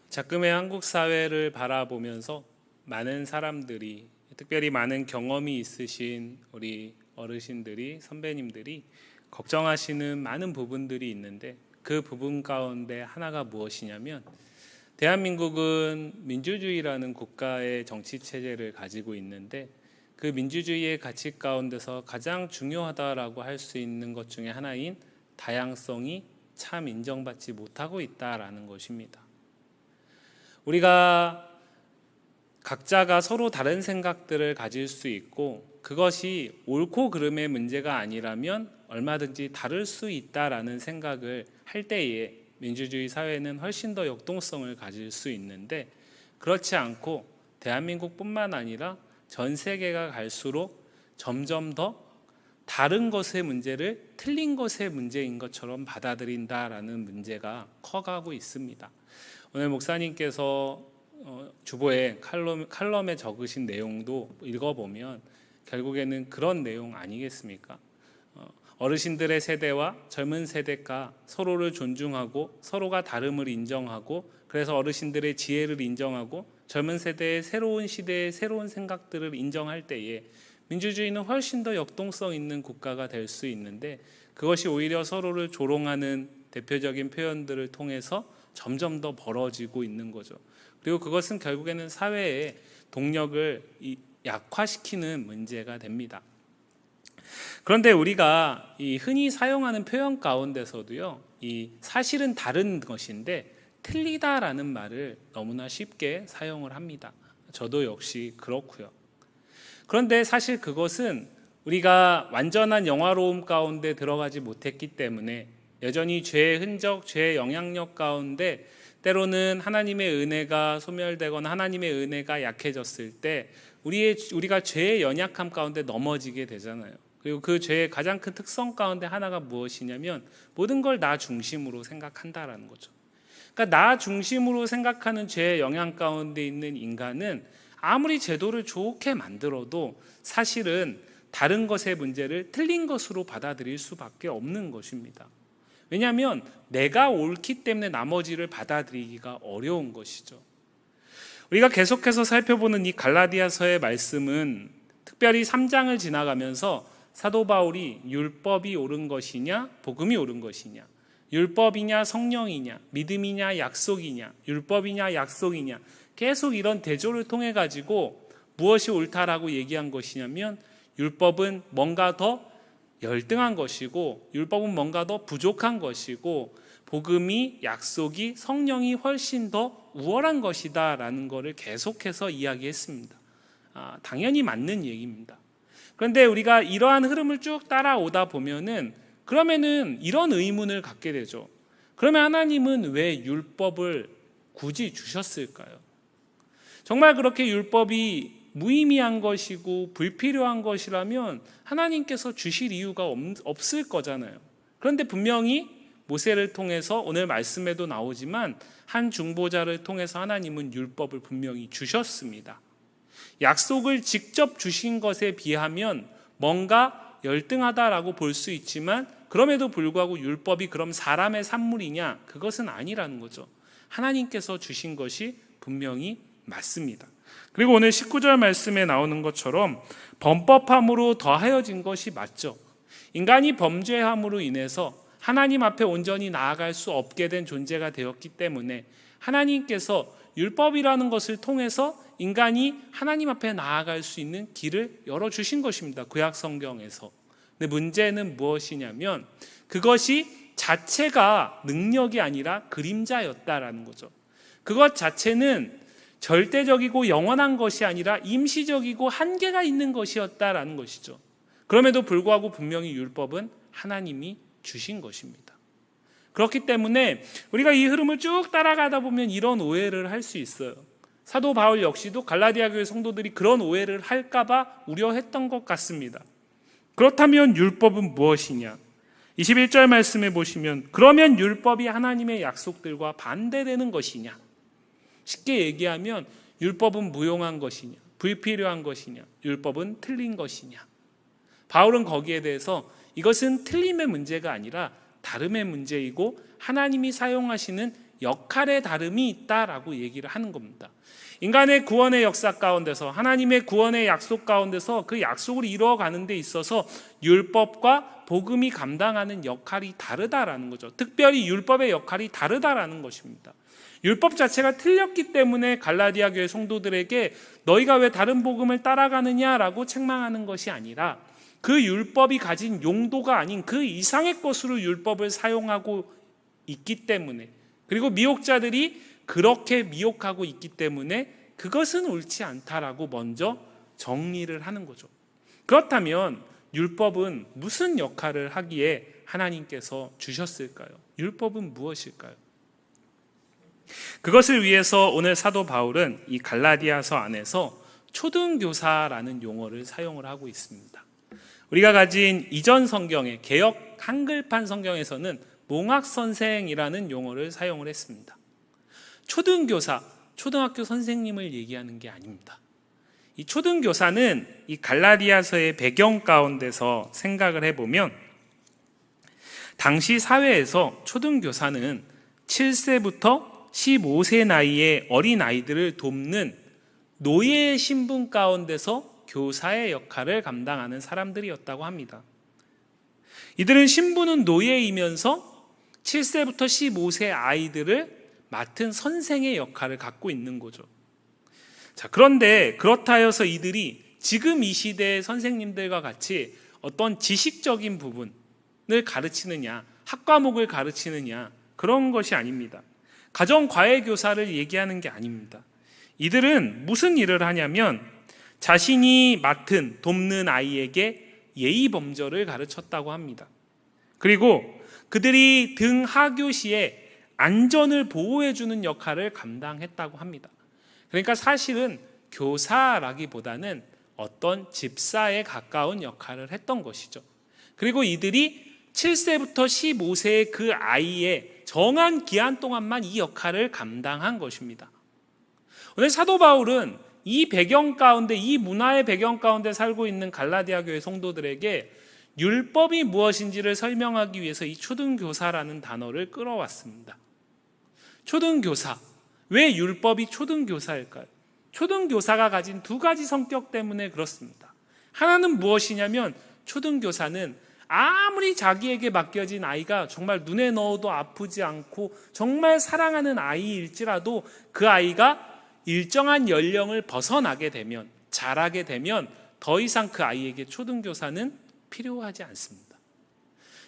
작금의 한국 사회를 바라보면서 많은 사람들이, 특별히 많은 경험이 있으신 우리 어르신들이, 선배님들이 걱정하시는 많은 부분들이 있는데, 그 부분 가운데 하나가 무엇이냐면, 대한민국은 민주주의라는 국가의 정치 체제를 가지고 있는데, 그 민주주의의 가치 가운데서 가장 중요하다라고 할 수 있는 것 중에 하나인 다양성이 참 인정받지 못하고 있다라는 것입니다. 우리가 각자가 서로 다른 생각들을 가질 수 있고, 그것이 옳고 그름의 문제가 아니라면 얼마든지 다를 수 있다라는 생각을 할 때에 민주주의 사회는 훨씬 더 역동성을 가질 수 있는데, 그렇지 않고 대한민국뿐만 아니라 전 세계가 갈수록 점점 더 다른 것의 문제를 틀린 것의 문제인 것처럼 받아들인다라는 문제가 커가고 있습니다. 오늘 목사님께서 주보에 칼럼에 적으신 내용도 읽어보면 결국에는 그런 내용 아니겠습니까? 어르신들의 세대와 젊은 세대가 서로를 존중하고 서로가 다름을 인정하고, 그래서 어르신들의 지혜를 인정하고 젊은 세대의 새로운 시대의 새로운 생각들을 인정할 때에 민주주의는 훨씬 더 역동성 있는 국가가 될 수 있는데, 그것이 오히려 서로를 조롱하는 대표적인 표현들을 통해서 점점 더 벌어지고 있는 거죠. 그리고 그것은 결국에는 사회의 동력을 약화시키는 문제가 됩니다. 그런데 우리가 이 흔히 사용하는 표현 가운데서도요, 이 사실은 다른 것인데 틀리다라는 말을 너무나 쉽게 사용을 합니다. 저도 역시 그렇고요. 그런데 사실 그것은 우리가 완전한 영화로움 가운데 들어가지 못했기 때문에 여전히 죄의 흔적, 죄의 영향력 가운데 때로는 하나님의 은혜가 소멸되거나 하나님의 은혜가 약해졌을 때 우리가 죄의 연약함 가운데 넘어지게 되잖아요. 그리고 그 죄의 가장 큰 특성 가운데 하나가 무엇이냐면 모든 걸 나 중심으로 생각한다라는 거죠. 그러니까 나 중심으로 생각하는 죄의 영향 가운데 있는 인간은 아무리 제도를 좋게 만들어도 사실은 다른 것의 문제를 틀린 것으로 받아들일 수밖에 없는 것입니다. 왜냐하면 내가 옳기 때문에 나머지를 받아들이기가 어려운 것이죠. 우리가 계속해서 살펴보는 이 갈라디아서의 말씀은 특별히 3장을 지나가면서 사도 바울이 율법이 옳은 것이냐 복음이 옳은 것이냐, 율법이냐 성령이냐, 믿음이냐 약속이냐, 율법이냐 약속이냐, 계속 이런 대조를 통해 가지고 무엇이 옳다라고 얘기한 것이냐면 율법은 뭔가 더 열등한 것이고, 율법은 뭔가 더 부족한 것이고, 복음이, 약속이, 성령이 훨씬 더 우월한 것이다 라는 것을 계속해서 이야기했습니다. 당연히 맞는 얘기입니다. 그런데 우리가 이러한 흐름을 쭉 따라오다 보면은 그러면은 이런 의문을 갖게 되죠. 그러면 하나님은 왜 율법을 굳이 주셨을까요? 정말 그렇게 율법이 무의미한 것이고 불필요한 것이라면 하나님께서 주실 이유가 없을 거잖아요. 그런데 분명히 모세를 통해서, 오늘 말씀에도 나오지만 한 중보자를 통해서 하나님은 율법을 분명히 주셨습니다. 약속을 직접 주신 것에 비하면 뭔가 열등하다라고 볼 수 있지만, 그럼에도 불구하고 율법이 그럼 사람의 산물이냐? 그것은 아니라는 거죠. 하나님께서 주신 것이 분명히 맞습니다. 그리고 오늘 19절 말씀에 나오는 것처럼 범법함으로 더하여진 것이 맞죠. 인간이 범죄함으로 인해서 하나님 앞에 온전히 나아갈 수 없게 된 존재가 되었기 때문에 하나님께서 율법이라는 것을 통해서 인간이 하나님 앞에 나아갈 수 있는 길을 열어주신 것입니다. 구약 성경에서. 근데 문제는 무엇이냐면 그것이 자체가 능력이 아니라 그림자였다라는 거죠. 그것 자체는 절대적이고 영원한 것이 아니라 임시적이고 한계가 있는 것이었다라는 것이죠. 그럼에도 불구하고 분명히 율법은 하나님이 주신 것입니다. 그렇기 때문에 우리가 이 흐름을 쭉 따라가다 보면 이런 오해를 할 수 있어요. 사도 바울 역시도 갈라디아 교회 성도들이 그런 오해를 할까봐 우려했던 것 같습니다. 그렇다면 율법은 무엇이냐? 21절 말씀에 보시면 그러면 율법이 하나님의 약속들과 반대되는 것이냐? 쉽게 얘기하면 율법은 무용한 것이냐, 불필요한 것이냐, 율법은 틀린 것이냐. 바울은 거기에 대해서 이것은 틀림의 문제가 아니라 다름의 문제이고 하나님이 사용하시는 역할의 다름이 있다라고 얘기를 하는 겁니다. 인간의 구원의 역사 가운데서, 하나님의 구원의 약속 가운데서 그 약속을 이루어가는 데 있어서 율법과 복음이 감당하는 역할이 다르다라는 거죠. 특별히 율법의 역할이 다르다라는 것입니다. 율법 자체가 틀렸기 때문에 갈라디아 교회 성도들에게 너희가 왜 다른 복음을 따라가느냐라고 책망하는 것이 아니라, 그 율법이 가진 용도가 아닌 그 이상의 것으로 율법을 사용하고 있기 때문에, 그리고 미혹자들이 그렇게 미혹하고 있기 때문에 그것은 옳지 않다라고 먼저 정리를 하는 거죠. 그렇다면 율법은 무슨 역할을 하기에 하나님께서 주셨을까요? 율법은 무엇일까요? 그것을 위해서 오늘 사도 바울은 이 갈라디아서 안에서 초등교사라는 용어를 사용을 하고 있습니다. 우리가 가진 이전 성경의 개역 한글판 성경에서는 몽학선생이라는 용어를 사용을 했습니다. 초등교사, 초등학교 선생님을 얘기하는 게 아닙니다. 이 초등교사는 이 갈라디아서의 배경 가운데서 생각을 해보면, 당시 사회에서 초등교사는 7세부터 15세 나이의 어린 아이들을 돕는 노예의 신분 가운데서 교사의 역할을 감당하는 사람들이었다고 합니다. 이들은 신분은 노예이면서 7세부터 15세 아이들을 맡은 선생의 역할을 갖고 있는 거죠. 자, 그런데 그렇다 하여서 이들이 지금 이 시대의 선생님들과 같이 어떤 지식적인 부분을 가르치느냐, 학과목을 가르치느냐, 그런 것이 아닙니다. 가정과외교사를 얘기하는 게 아닙니다. 이들은 무슨 일을 하냐면 자신이 맡은 돕는 아이에게 예의범절을 가르쳤다고 합니다. 그리고 그들이 등하교 시에 안전을 보호해주는 역할을 감당했다고 합니다. 그러니까 사실은 교사라기보다는 어떤 집사에 가까운 역할을 했던 것이죠. 그리고 이들이 7세부터 15세의 그 아이의 정한 기한 동안만 이 역할을 감당한 것입니다. 오늘 사도 바울은 이 배경 가운데, 이 문화의 배경 가운데 살고 있는 갈라디아 교회 성도들에게 율법이 무엇인지를 설명하기 위해서 이 초등교사라는 단어를 끌어왔습니다. 초등교사, 왜 율법이 초등교사일까요? 초등교사가 가진 두 가지 성격 때문에 그렇습니다. 하나는 무엇이냐면, 초등교사는 아무리 자기에게 맡겨진 아이가 정말 눈에 넣어도 아프지 않고 정말 사랑하는 아이일지라도 그 아이가 일정한 연령을 벗어나게 되면, 자라게 되면 더 이상 그 아이에게 초등교사는 필요하지 않습니다.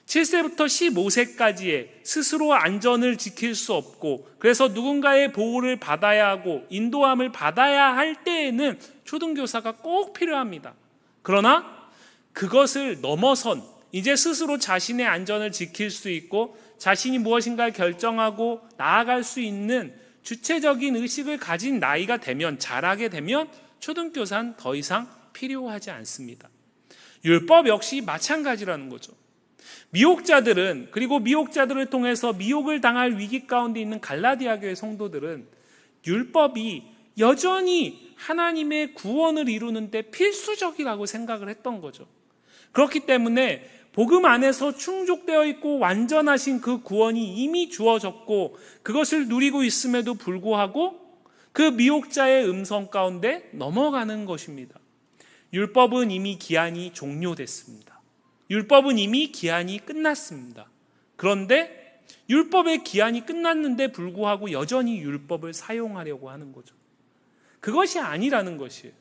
7세부터 15세까지의 스스로 안전을 지킬 수 없고, 그래서 누군가의 보호를 받아야 하고 인도함을 받아야 할 때에는 초등교사가 꼭 필요합니다. 그러나 그것을 넘어선, 이제 스스로 자신의 안전을 지킬 수 있고 자신이 무엇인가를 결정하고 나아갈 수 있는 주체적인 의식을 가진 나이가 되면, 자라게 되면 초등교사는 더 이상 필요하지 않습니다. 율법 역시 마찬가지라는 거죠. 미혹자들은, 그리고 미혹자들을 통해서 미혹을 당할 위기 가운데 있는 갈라디아 교회 성도들은 율법이 여전히 하나님의 구원을 이루는 데 필수적이라고 생각을 했던 거죠. 그렇기 때문에 복음 안에서 충족되어 있고 완전하신 그 구원이 이미 주어졌고 그것을 누리고 있음에도 불구하고 그 미혹자의 음성 가운데 넘어가는 것입니다. 율법은 이미 기한이 종료됐습니다. 율법은 이미 기한이 끝났습니다. 그런데 율법의 기한이 끝났는데 불구하고 여전히 율법을 사용하려고 하는 거죠. 그것이 아니라는 것이에요.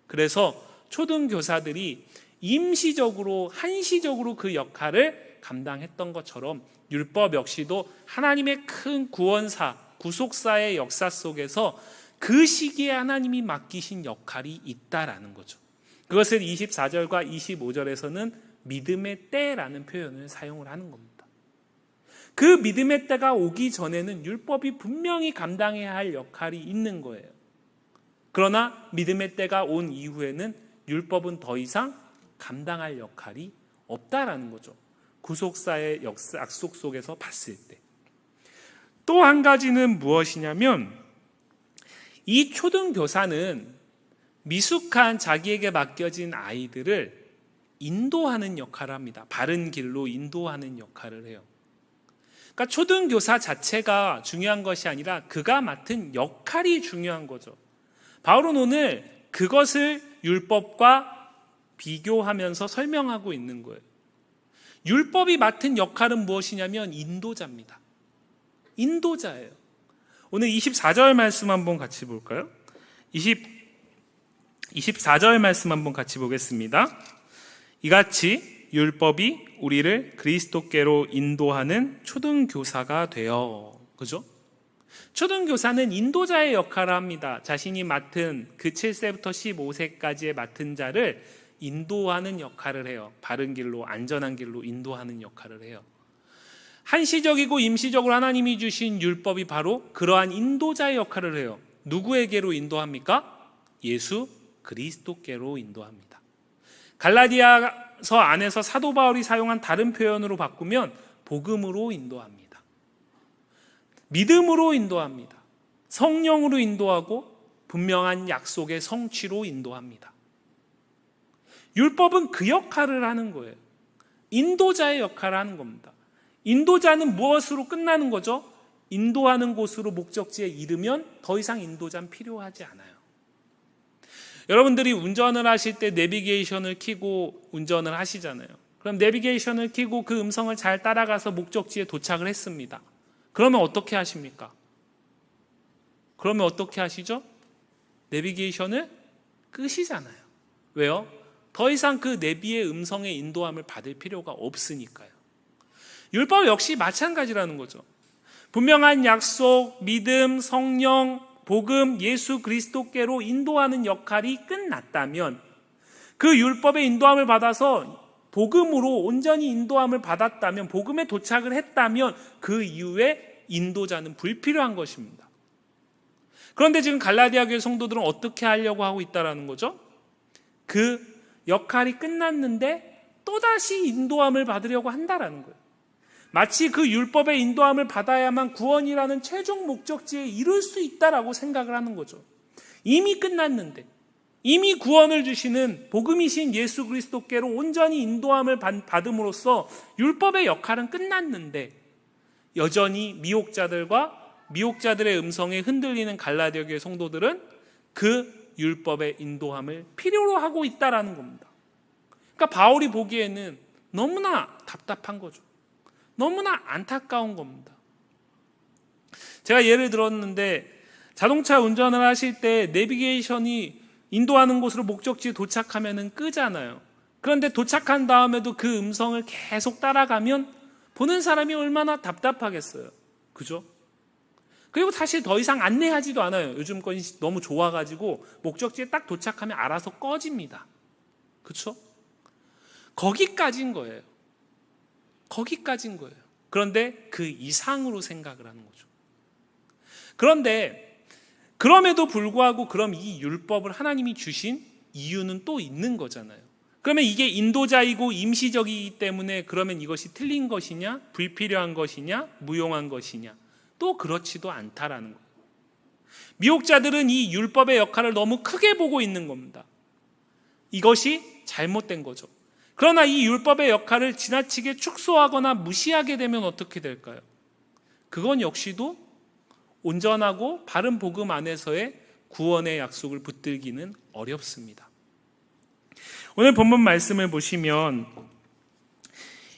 그래서 초등교사들이 임시적으로, 한시적으로 그 역할을 감당했던 것처럼 율법 역시도 하나님의 큰 구원사, 구속사의 역사 속에서 그 시기에 하나님이 맡기신 역할이 있다라는 거죠. 그것을 24절과 25절에서는 믿음의 때라는 표현을 사용을 하는 겁니다. 그 믿음의 때가 오기 전에는 율법이 분명히 감당해야 할 역할이 있는 거예요. 그러나 믿음의 때가 온 이후에는 율법은 더 이상 감당할 역할이 없다라는 거죠. 구속사의 약속 속에서 봤을 때. 또 한 가지는 무엇이냐면, 이 초등교사는 미숙한 자기에게 맡겨진 아이들을 인도하는 역할을 합니다. 바른 길로 인도하는 역할을 해요. 그러니까 초등교사 자체가 중요한 것이 아니라 그가 맡은 역할이 중요한 거죠. 바울은 오늘 그것을 율법과 비교하면서 설명하고 있는 거예요. 율법이 맡은 역할은 무엇이냐면 인도자입니다. 인도자예요. 오늘 24절 말씀 한번 같이 볼까요? 24절 말씀 한번 같이 보겠습니다. 이같이 율법이 우리를 그리스도께로 인도하는 초등교사가 되어. 그죠? 초등교사는 인도자의 역할을 합니다. 자신이 맡은 그 7세부터 15세까지의 맡은 자를 인도하는 역할을 해요. 바른 길로, 안전한 길로 인도하는 역할을 해요. 한시적이고 임시적으로 하나님이 주신 율법이 바로 그러한 인도자의 역할을 해요. 누구에게로 인도합니까? 예수 그리스도께로 인도합니다. 갈라디아서 안에서 사도 바울이 사용한 다른 표현으로 바꾸면 복음으로 인도합니다. 믿음으로 인도합니다. 성령으로 인도하고 분명한 약속의 성취로 인도합니다. 율법은 그 역할을 하는 거예요. 인도자의 역할을 하는 겁니다. 인도자는 무엇으로 끝나는 거죠? 인도하는 곳으로 목적지에 이르면 더 이상 인도자는 필요하지 않아요. 여러분들이 운전을 하실 때 내비게이션을 켜고 운전을 하시잖아요. 그럼 내비게이션을 켜고 그 음성을 잘 따라가서 목적지에 도착을 했습니다. 그러면 어떻게 하십니까? 그러면 어떻게 하시죠? 내비게이션을 끄시잖아요. 왜요? 더 이상 그 내비의 음성의 인도함을 받을 필요가 없으니까요. 율법 역시 마찬가지라는 거죠. 분명한 약속, 믿음, 성령, 복음, 예수 그리스도께로 인도하는 역할이 끝났다면, 그 율법의 인도함을 받아서 복음으로 온전히 인도함을 받았다면, 복음에 도착을 했다면 그 이후에 인도자는 불필요한 것입니다. 그런데 지금 갈라디아 교회 성도들은 어떻게 하려고 하고 있다는 거죠? 그 역할이 끝났는데 또다시 인도함을 받으려고 한다는 거예요. 마치 그 율법의 인도함을 받아야만 구원이라는 최종 목적지에 이룰 수 있다라고 생각을 하는 거죠. 이미 끝났는데, 이미 구원을 주시는 복음이신 예수 그리스도께로 온전히 인도함을 받음으로써 율법의 역할은 끝났는데, 여전히 미혹자들의 음성에 흔들리는 갈라디아 교회 성도들은 그 율법의 인도함을 필요로 하고 있다라는 겁니다. 그러니까 바울이 보기에는 너무나 답답한 거죠. 너무나 안타까운 겁니다. 제가 예를 들었는데, 자동차 운전을 하실 때 내비게이션이 인도하는 곳으로 목적지에 도착하면 끄잖아요. 그런데 도착한 다음에도 그 음성을 계속 따라가면 보는 사람이 얼마나 답답하겠어요. 그죠? 그리고 사실 더 이상 안내하지도 않아요. 요즘 건 너무 좋아가지고 목적지에 딱 도착하면 알아서 꺼집니다. 그렇죠? 거기까지인 거예요. 거기까지인 거예요. 그런데 그 이상으로 생각을 하는 거죠. 그런데 그럼에도 불구하고 그럼 이 율법을 하나님이 주신 이유는 또 있는 거잖아요. 그러면 이게 인도자이고 임시적이기 때문에 그러면 이것이 틀린 것이냐, 불필요한 것이냐, 무용한 것이냐, 또 그렇지도 않다라는 거예요. 미혹자들은 이 율법의 역할을 너무 크게 보고 있는 겁니다. 이것이 잘못된 거죠. 그러나 이 율법의 역할을 지나치게 축소하거나 무시하게 되면 어떻게 될까요? 그건 역시도 온전하고 바른 복음 안에서의 구원의 약속을 붙들기는 어렵습니다. 오늘 본문 말씀을 보시면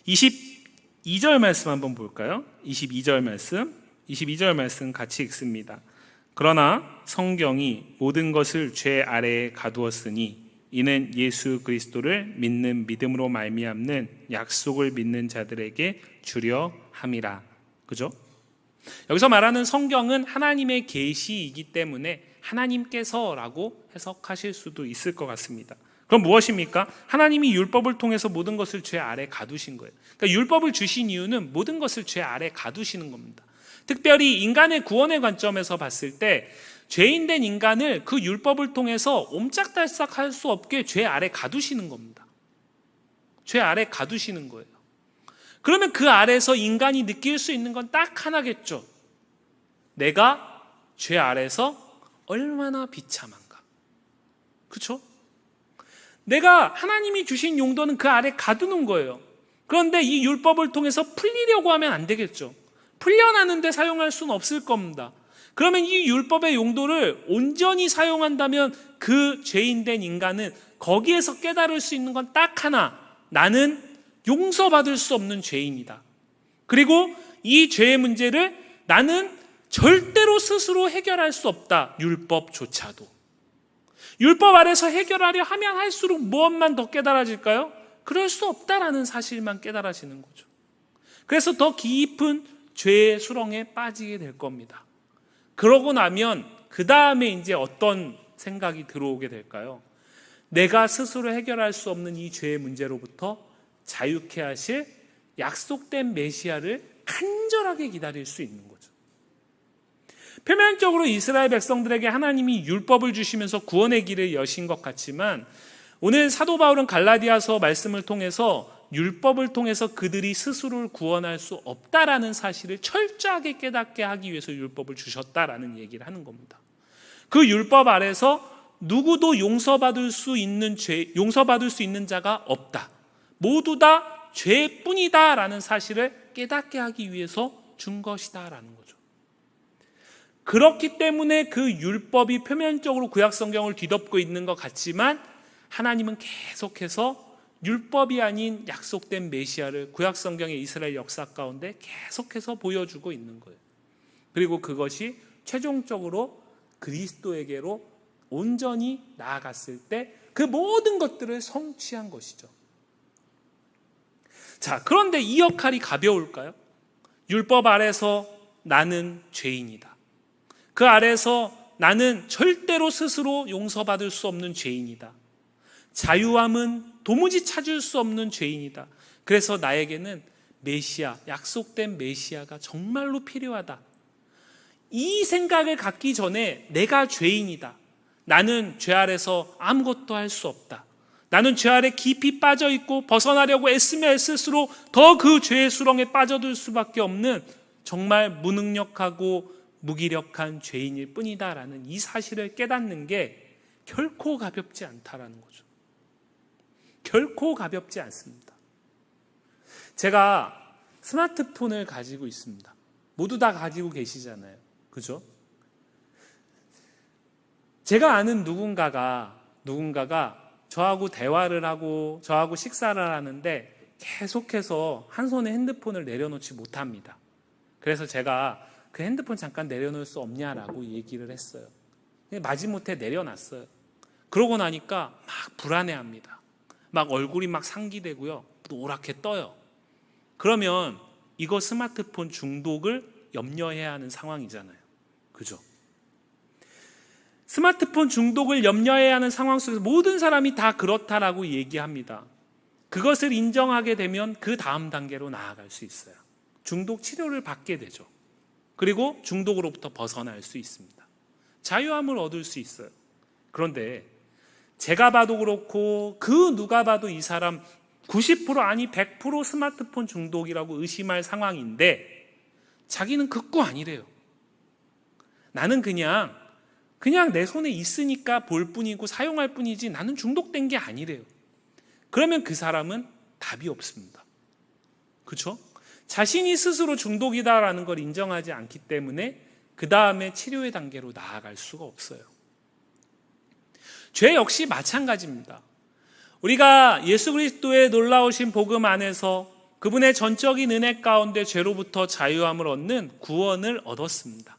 22절 말씀 한번 볼까요? 22절 말씀 같이 읽습니다. 그러나 성경이 모든 것을 죄 아래에 가두었으니 이는 예수 그리스도를 믿는 믿음으로 말미암는 약속을 믿는 자들에게 주려 함이라. 그죠? 여기서 말하는 성경은 하나님의 계시이기 때문에 하나님께서라고 해석하실 수도 있을 것 같습니다. 그럼 무엇입니까? 하나님이 율법을 통해서 모든 것을 죄 아래 가두신 거예요. 그러니까 율법을 주신 이유는 모든 것을 죄 아래 가두시는 겁니다. 특별히 인간의 구원의 관점에서 봤을 때 죄인된 인간을 그 율법을 통해서 옴짝달싹 할 수 없게 죄 아래 가두시는 겁니다. 죄 아래 가두시는 거예요. 그러면 그 아래서 인간이 느낄 수 있는 건 딱 하나겠죠. 내가 죄 아래서 얼마나 비참한가. 그렇죠? 내가 하나님이 주신 용도는 그 아래 가두는 거예요. 그런데 이 율법을 통해서 풀리려고 하면 안 되겠죠. 풀려나는 데 사용할 수는 없을 겁니다. 그러면 이 율법의 용도를 온전히 사용한다면 그 죄인된 인간은 거기에서 깨달을 수 있는 건 딱 하나, 나는 용서받을 수 없는 죄인이다. 그리고 이 죄의 문제를 나는 절대로 스스로 해결할 수 없다. 율법조차도. 율법 아래서 해결하려 하면 할수록 무엇만 더 깨달아질까요? 그럴 수 없다라는 사실만 깨달아지는 거죠. 그래서 더 깊은 죄의 수렁에 빠지게 될 겁니다. 그러고 나면 그 다음에 이제 어떤 생각이 들어오게 될까요? 내가 스스로 해결할 수 없는 이 죄의 문제로부터 자유케 하실 약속된 메시아를 간절하게 기다릴 수 있는 거죠. 표면적으로 이스라엘 백성들에게 하나님이 율법을 주시면서 구원의 길을 여신 것 같지만, 오늘 사도 바울은 갈라디아서 말씀을 통해서 율법을 통해서 그들이 스스로를 구원할 수 없다라는 사실을 철저하게 깨닫게 하기 위해서 율법을 주셨다라는 얘기를 하는 겁니다. 그 율법 아래서 누구도 용서받을 수 있는 자가 없다. 모두 다 죄뿐이다라는 사실을 깨닫게 하기 위해서 준 것이다라는 거죠. 그렇기 때문에 그 율법이 표면적으로 구약 성경을 뒤덮고 있는 것 같지만, 하나님은 계속해서 율법이 아닌 약속된 메시아를 구약 성경의 이스라엘 역사 가운데 계속해서 보여주고 있는 거예요. 그리고 그것이 최종적으로 그리스도에게로 온전히 나아갔을 때 그 모든 것들을 성취한 것이죠. 자, 그런데 이 역할이 가벼울까요? 율법 아래서 나는 죄인이다. 그 아래서 나는 절대로 스스로 용서받을 수 없는 죄인이다. 자유함은 도무지 찾을 수 없는 죄인이다. 그래서 나에게는 메시아, 약속된 메시아가 정말로 필요하다. 이 생각을 갖기 전에 내가 죄인이다. 나는 죄 아래서 아무것도 할 수 없다. 나는 죄 아래 깊이 빠져 있고 벗어나려고 애쓰면 애쓸수록 더 그 죄의 수렁에 빠져들 수밖에 없는 정말 무능력하고 무기력한 죄인일 뿐이다라는 이 사실을 깨닫는 게 결코 가볍지 않다라는 거죠. 결코 가볍지 않습니다. 제가 스마트폰을 가지고 있습니다. 모두 다 가지고 계시잖아요. 그죠? 제가 아는 누군가가 저하고 대화를 하고 저하고 식사를 하는데 계속해서 한 손에 핸드폰을 내려놓지 못합니다. 그래서 제가 그 핸드폰 잠깐 내려놓을 수 없냐라고 얘기를 했어요. 마지못해 내려놨어요. 그러고 나니까 막 불안해합니다. 막 얼굴이 막 상기되고요. 노랗게 떠요. 그러면 이거 스마트폰 중독을 염려해야 하는 상황이잖아요. 그죠? 스마트폰 중독을 염려해야 하는 상황 속에서 모든 사람이 다 그렇다라고 얘기합니다. 그것을 인정하게 되면 그 다음 단계로 나아갈 수 있어요. 중독 치료를 받게 되죠. 그리고 중독으로부터 벗어날 수 있습니다. 자유함을 얻을 수 있어요. 그런데 제가 봐도 그렇고 그 누가 봐도 이 사람 90% 아니 100% 스마트폰 중독이라고 의심할 상황인데 자기는 극구 아니래요. 나는 그냥 내 손에 있으니까 볼 뿐이고 사용할 뿐이지 나는 중독된 게 아니래요. 그러면 그 사람은 답이 없습니다. 그렇죠? 자신이 스스로 중독이다라는 걸 인정하지 않기 때문에 그 다음에 치료의 단계로 나아갈 수가 없어요. 죄 역시 마찬가지입니다. 우리가 예수 그리스도의 놀라우신 복음 안에서 그분의 전적인 은혜 가운데 죄로부터 자유함을 얻는 구원을 얻었습니다.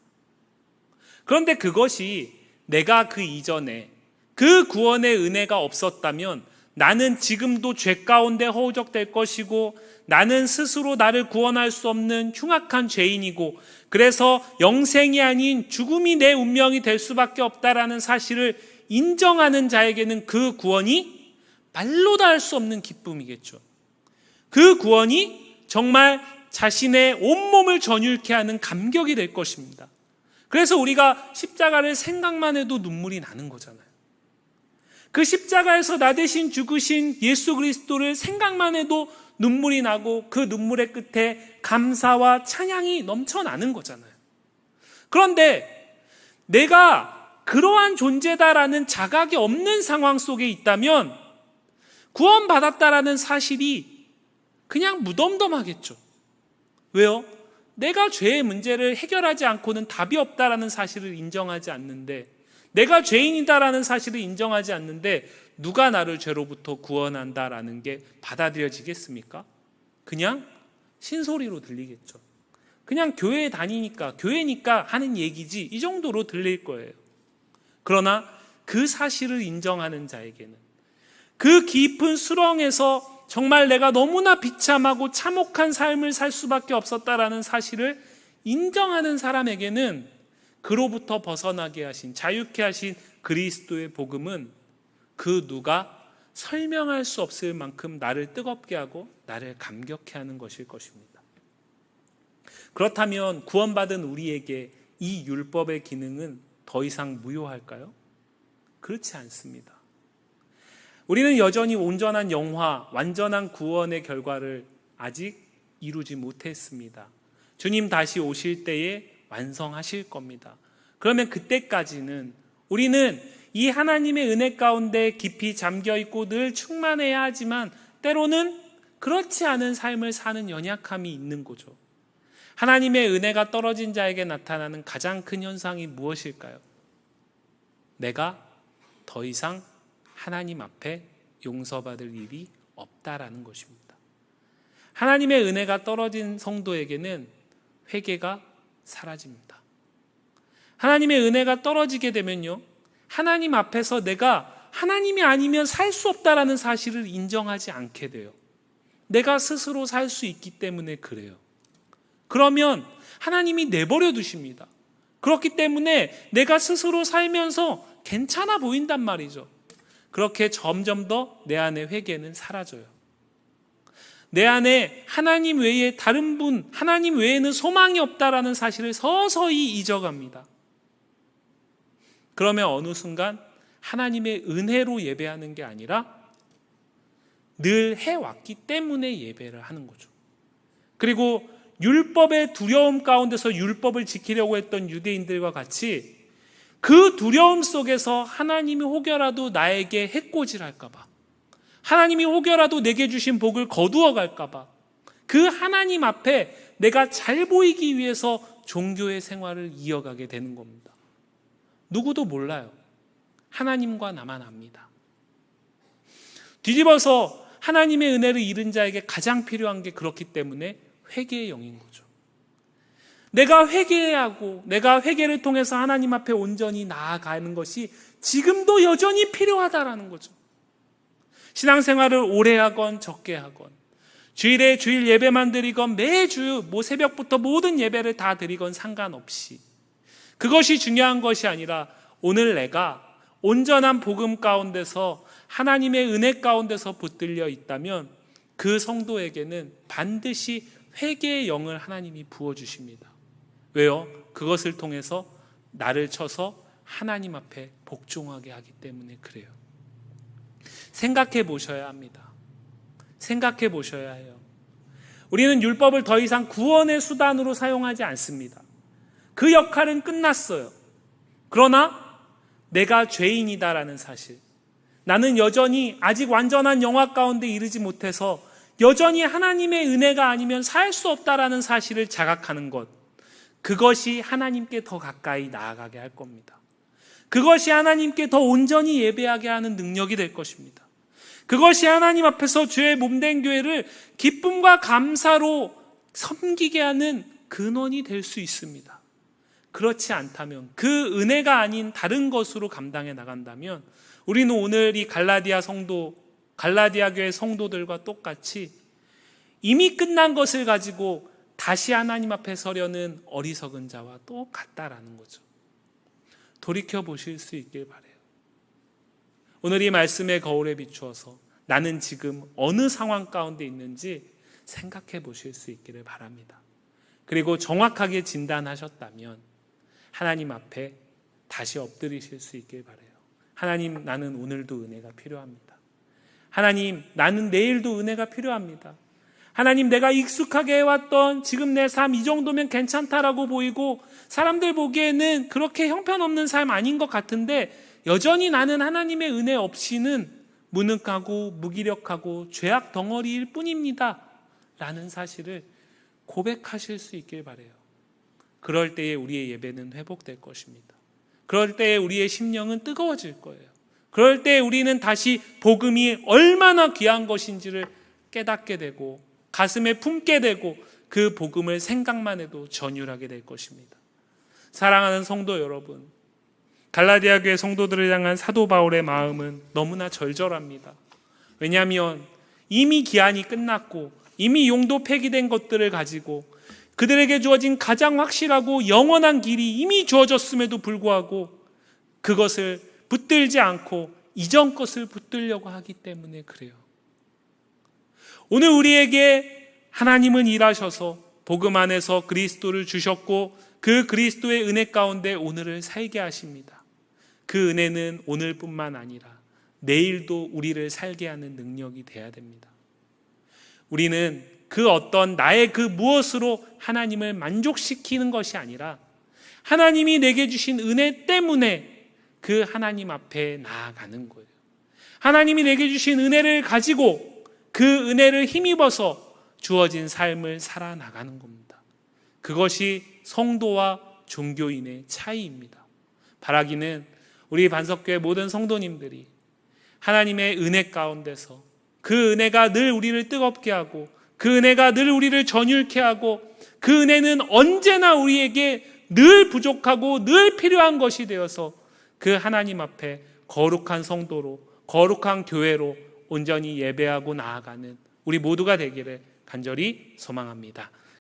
그런데 그것이 내가 그 이전에 그 구원의 은혜가 없었다면 나는 지금도 죄 가운데 허우적될 것이고 나는 스스로 나를 구원할 수 없는 흉악한 죄인이고 그래서 영생이 아닌 죽음이 내 운명이 될 수밖에 없다라는 사실을 인정하는 자에게는 그 구원이 말로 다 할 수 없는 기쁨이겠죠. 그 구원이 정말 자신의 온몸을 전율케 하는 감격이 될 것입니다. 그래서 우리가 십자가를 생각만 해도 눈물이 나는 거잖아요. 그 십자가에서 나 대신 죽으신 예수 그리스도를 생각만 해도 눈물이 나고 그 눈물의 끝에 감사와 찬양이 넘쳐나는 거잖아요. 그런데 내가 그러한 존재다라는 자각이 없는 상황 속에 있다면 구원받았다라는 사실이 그냥 무덤덤하겠죠. 왜요? 내가 죄의 문제를 해결하지 않고는 답이 없다라는 사실을 인정하지 않는데, 내가 죄인이다라는 사실을 인정하지 않는데 누가 나를 죄로부터 구원한다라는 게 받아들여지겠습니까? 그냥 신소리로 들리겠죠. 그냥 교회에 다니니까, 교회니까 하는 얘기지, 이 정도로 들릴 거예요. 그러나 그 사실을 인정하는 자에게는, 그 깊은 수렁에서 정말 내가 너무나 비참하고 참혹한 삶을 살 수밖에 없었다라는 사실을 인정하는 사람에게는 그로부터 벗어나게 하신, 자유케 하신 그리스도의 복음은 그 누가 설명할 수 없을 만큼 나를 뜨겁게 하고 나를 감격해 하는 것일 것입니다. 그렇다면 구원받은 우리에게 이 율법의 기능은 더 이상 무효할까요? 그렇지 않습니다. 우리는 여전히 온전한 영화, 완전한 구원의 결과를 아직 이루지 못했습니다. 주님 다시 오실 때에 완성하실 겁니다. 그러면 그때까지는 우리는 이 하나님의 은혜 가운데 깊이 잠겨있고 늘 충만해야 하지만 때로는 그렇지 않은 삶을 사는 연약함이 있는 거죠. 하나님의 은혜가 떨어진 자에게 나타나는 가장 큰 현상이 무엇일까요? 내가 더 이상 하나님 앞에 용서받을 일이 없다라는 것입니다. 하나님의 은혜가 떨어진 성도에게는 회개가 사라집니다. 하나님의 은혜가 떨어지게 되면요, 하나님 앞에서 내가 하나님이 아니면 살 수 없다라는 사실을 인정하지 않게 돼요. 내가 스스로 살 수 있기 때문에 그래요. 그러면 하나님이 내버려 두십니다. 그렇기 때문에 내가 스스로 살면서 괜찮아 보인단 말이죠. 그렇게 점점 더 내 안에 회개는 사라져요. 내 안에 하나님 외에 다른 분, 하나님 외에는 소망이 없다라는 사실을 서서히 잊어갑니다. 그러면 어느 순간 하나님의 은혜로 예배하는 게 아니라 늘 해왔기 때문에 예배를 하는 거죠. 그리고 율법의 두려움 가운데서 율법을 지키려고 했던 유대인들과 같이 그 두려움 속에서 하나님이 혹여라도 나에게 해코지할까 봐, 하나님이 혹여라도 내게 주신 복을 거두어 갈까 봐, 그 하나님 앞에 내가 잘 보이기 위해서 종교의 생활을 이어가게 되는 겁니다. 누구도 몰라요. 하나님과 나만 압니다. 뒤집어서 하나님의 은혜를 잃은 자에게 가장 필요한 게 그렇기 때문에 회개의 영인 거죠. 내가 회개해야 하고 내가 회개를 통해서 하나님 앞에 온전히 나아가는 것이 지금도 여전히 필요하다라는 거죠. 신앙생활을 오래 하건 적게 하건, 주일에 주일 예배만 드리건 매주 새벽부터 모든 예배를 다 드리건 상관없이, 그것이 중요한 것이 아니라 오늘 내가 온전한 복음 가운데서 하나님의 은혜 가운데서 붙들려 있다면 그 성도에게는 반드시 회개의 영을 하나님이 부어주십니다. 왜요? 그것을 통해서 나를 쳐서 하나님 앞에 복종하게 하기 때문에 그래요. 생각해 보셔야 합니다. 생각해 보셔야 해요. 우리는 율법을 더 이상 구원의 수단으로 사용하지 않습니다. 그 역할은 끝났어요. 그러나 내가 죄인이다라는 사실, 나는 여전히 아직 완전한 영화 가운데 이르지 못해서 여전히 하나님의 은혜가 아니면 살 수 없다라는 사실을 자각하는 것, 그것이 하나님께 더 가까이 나아가게 할 겁니다. 그것이 하나님께 더 온전히 예배하게 하는 능력이 될 것입니다. 그것이 하나님 앞에서 주의 몸된 교회를 기쁨과 감사로 섬기게 하는 근원이 될 수 있습니다. 그렇지 않다면, 그 은혜가 아닌 다른 것으로 감당해 나간다면 우리는 오늘 이 갈라디아 교회 성도들과 똑같이 이미 끝난 것을 가지고 다시 하나님 앞에 서려는 어리석은 자와 똑같다라는 거죠. 돌이켜 보실 수 있길 바라요. 오늘 이 말씀의 거울에 비추어서 나는 지금 어느 상황 가운데 있는지 생각해 보실 수 있기를 바랍니다. 그리고 정확하게 진단하셨다면 하나님 앞에 다시 엎드리실 수 있길 바라요. 하나님, 나는 오늘도 은혜가 필요합니다. 하나님, 나는 내일도 은혜가 필요합니다. 하나님, 내가 익숙하게 해왔던 지금 내 삶 이 정도면 괜찮다라고 보이고 사람들 보기에는 그렇게 형편없는 삶 아닌 것 같은데 여전히 나는 하나님의 은혜 없이는 무능하고 무기력하고 죄악 덩어리일 뿐입니다 라는 사실을 고백하실 수 있길 바라요. 그럴 때에 우리의 예배는 회복될 것입니다. 그럴 때에 우리의 심령은 뜨거워질 거예요. 그럴 때 우리는 다시 복음이 얼마나 귀한 것인지를 깨닫게 되고 가슴에 품게 되고 그 복음을 생각만 해도 전율하게 될 것입니다. 사랑하는 성도 여러분, 갈라디아 교회 성도들을 향한 사도 바울의 마음은 너무나 절절합니다. 왜냐하면 이미 기한이 끝났고 이미 용도 폐기된 것들을 가지고 그들에게 주어진 가장 확실하고 영원한 길이 이미 주어졌음에도 불구하고 그것을 붙들지 않고 이전 것을 붙들려고 하기 때문에 그래요. 오늘 우리에게 하나님은 일하셔서 복음 안에서 그리스도를 주셨고 그 그리스도의 은혜 가운데 오늘을 살게 하십니다. 그 은혜는 오늘뿐만 아니라 내일도 우리를 살게 하는 능력이 돼야 됩니다. 우리는 그 어떤 나의 그 무엇으로 하나님을 만족시키는 것이 아니라 하나님이 내게 주신 은혜 때문에 그 하나님 앞에 나아가는 거예요. 하나님이 내게 주신 은혜를 가지고 그 은혜를 힘입어서 주어진 삶을 살아나가는 겁니다. 그것이 성도와 종교인의 차이입니다. 바라기는 우리 반석교회 모든 성도님들이 하나님의 은혜 가운데서 그 은혜가 늘 우리를 뜨겁게 하고 그 은혜가 늘 우리를 전율케 하고 그 은혜는 언제나 우리에게 늘 부족하고 늘 필요한 것이 되어서 그 하나님 앞에 거룩한 성도로 거룩한 교회로 온전히 예배하고 나아가는 우리 모두가 되기를 간절히 소망합니다.